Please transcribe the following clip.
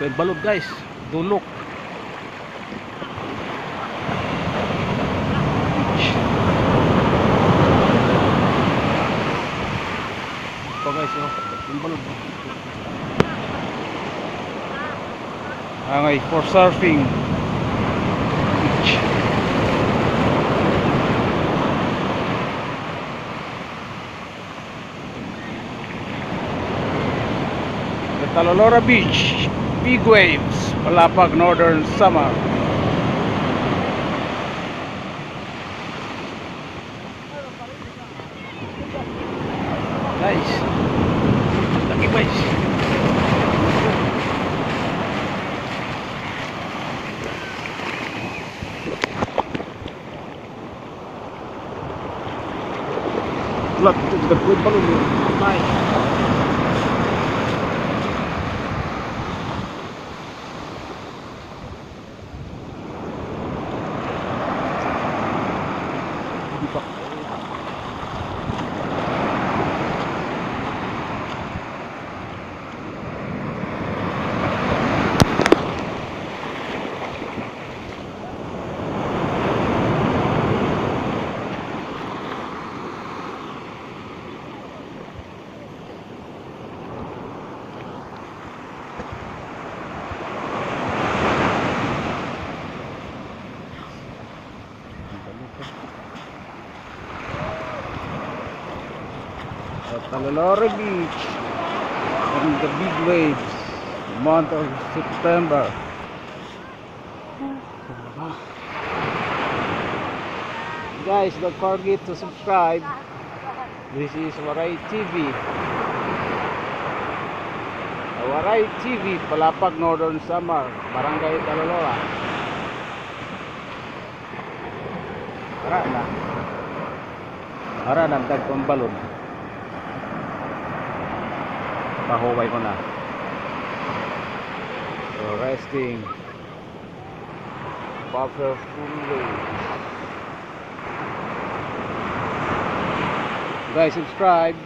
Pwede balod guys, dulok. Ito guys, oh, pwede balod. Angay for surfing. Beach. The Talolora Beach. Big waves, Palapag, Northern Samar. Nice. Laki guys. Lat, dagdag pa rin. Nice. Talolora Beach and the big waves, the month of September. Guys, don't forget to subscribe. This is Waray TV. Waray TV, Palapag, Northern Samar, Barangay Talolora. Ara na tagpambalon. Pahuway ko na. So resting. Buffer full waves. Guys, subscribe.